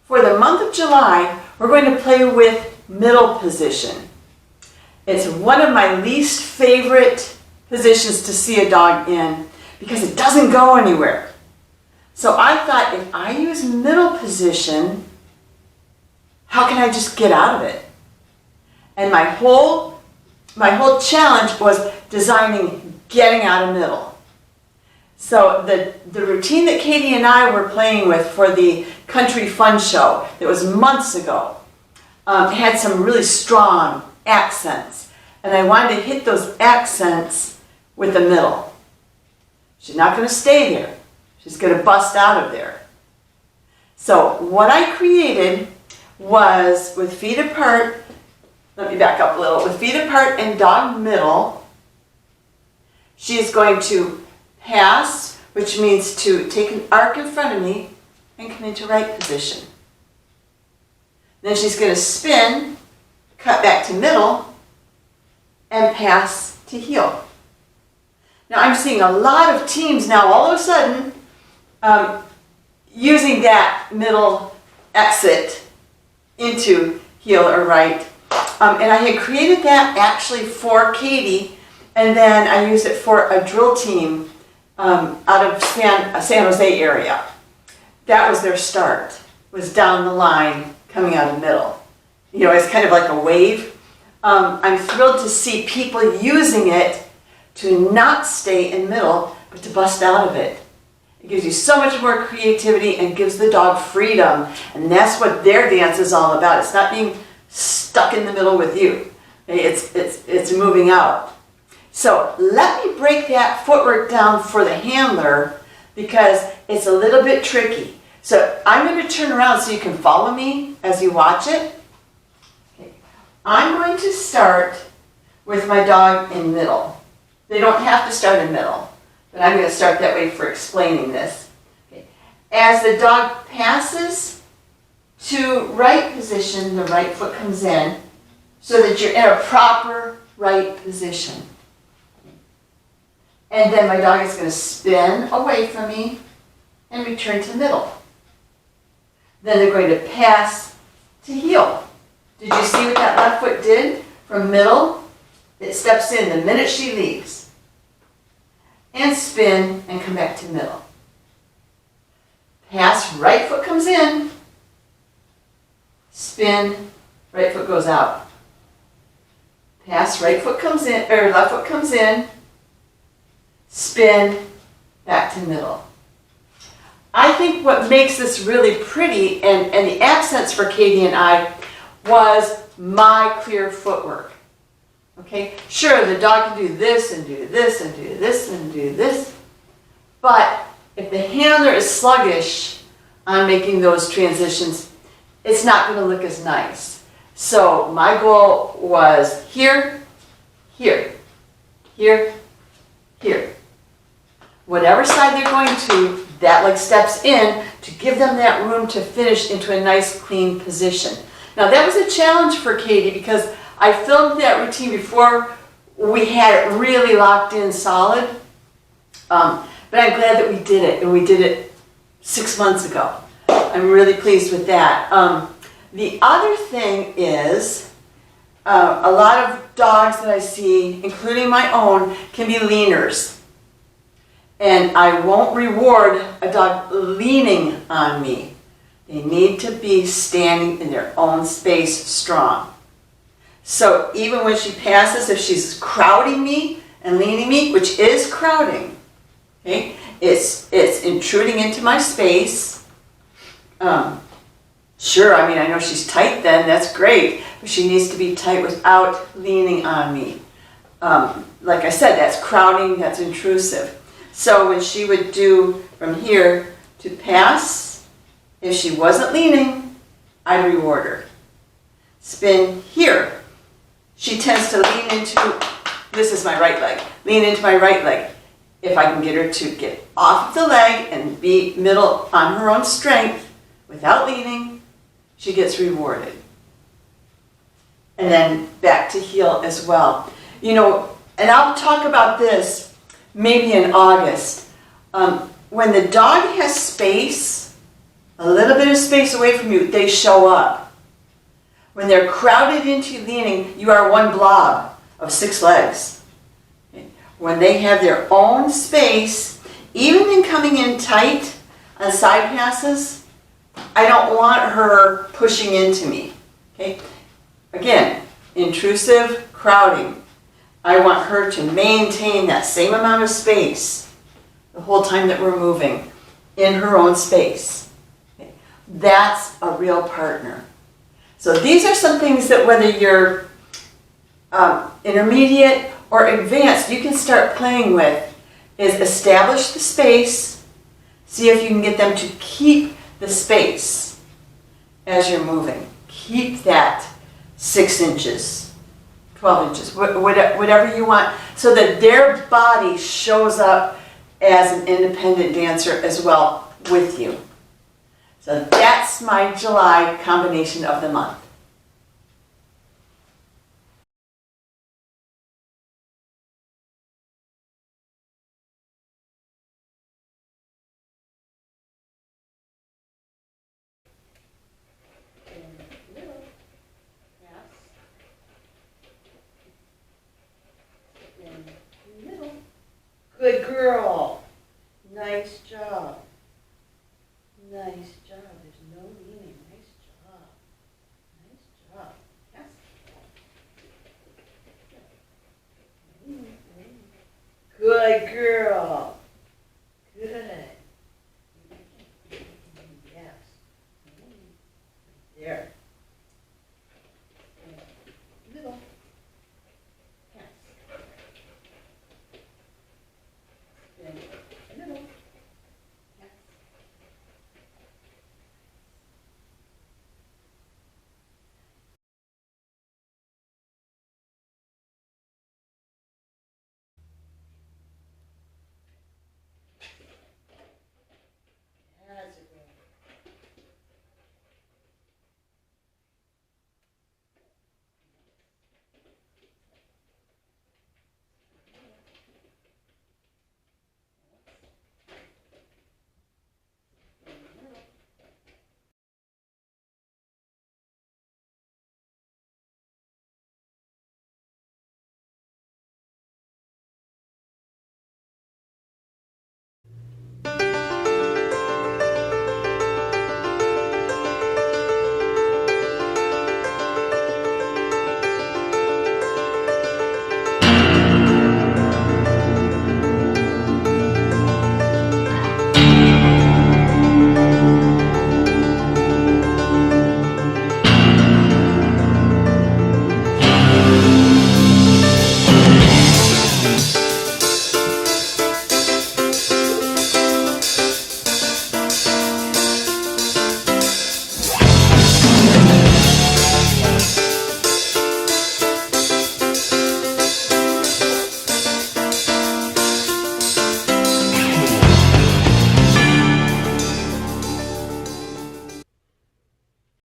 For the month of July, we're going to play with middle position. It's one of my least favorite positions to see a dog in because it doesn't go anywhere. So I thought, if I use middle position, how can I just get out of it? And my whole challenge was designing getting out of middle. So the routine that Katie and I were playing with for the Country Fun Show that was months ago had some really strong accents. And I wanted to hit those accents with the middle. She's not going to stay there. She's going to bust out of there. So what I created was, with feet apart, let me back up a little, with feet apart and dog middle, she is going to pass, which means to take an arc in front of me and come into right position. Then she's going to spin, cut back to middle, and pass to heel. Now I'm seeing a lot of teams now all of a sudden using that middle exit into heel or right. And I had created that actually for Katie, and then I used it for a drill team out of San Jose area. That was their start, was down the line coming out of middle. You know, it's kind of like a wave. I'm thrilled to see people using it to not stay in middle, but to bust out of it. It gives you so much more creativity and gives the dog freedom. And that's what their dance is all about. It's not being stuck in the middle with you. It's moving out. So let me break that footwork down for the handler because it's a little bit tricky. So I'm going to turn around so you can follow me as you watch it. Okay. I'm going to start with my dog in middle. They don't have to start in middle, but I'm going to start that way for explaining this. Okay. As the dog passes to right position, the right foot comes in so that you're in a proper right position. And then my dog is going to spin away from me and return to middle. Then they're going to pass to heel. Did you see what that left foot did? From middle, it steps in the minute she leaves. And spin and come back to middle. Pass, right foot comes in. Spin, right foot goes out. Pass, right foot comes in, or left foot comes in. Spin, back to middle. I think what makes this really pretty, and the accents for Katie and I, was my clear footwork. Okay, sure, the dog can do this and do this and do this and do this, but if the handler is sluggish on making those transitions, it's not going to look as nice. So my goal was here, here, here, here. Whatever side they're going to, that leg steps in to give them that room to finish into a nice clean position. Now that was a challenge for Katie because I filmed that routine before we had it really locked in solid, but I'm glad that we did it, and we did it 6 months ago. I'm really pleased with that. The other thing is a lot of dogs that I see, including my own, can be leaners. And I won't reward a dog leaning on me. They need to be standing in their own space strong. So even when she passes, if she's crowding me and leaning me, which is crowding, okay, it's intruding into my space. Sure, I mean, I know she's tight then, that's great, but she needs to be tight without leaning on me. Like I said, that's crowding, that's intrusive. So when she would do from here to pass, if she wasn't leaning, I'd reward her. Spin here. She tends to lean into, this is my right leg, lean into my right leg. If I can get her to get off of the leg and be middle on her own strength without leaning, she gets rewarded. And then back to heel as well. You know, and I'll talk about this maybe in August. When the dog has space, a little bit of space away from you, they show up. When they're crowded into leaning, you are one blob of 6 legs. When they have their own space, even in coming in tight on side passes, I don't want her pushing into me. Okay? Again, intrusive crowding. I want her to maintain that same amount of space the whole time that we're moving in her own space. Okay? That's a real partner. So these are some things that whether you're intermediate or advanced, you can start playing with, is establish the space, see if you can get them to keep the space as you're moving. Keep that 6 inches, 12 inches, whatever you want, so that their body shows up as an independent dancer as well with you. So that's my July combination of the month. Good girl. Nice job. Nice job. There's no leaning. Nice job. Nice job. Yes. Good girl.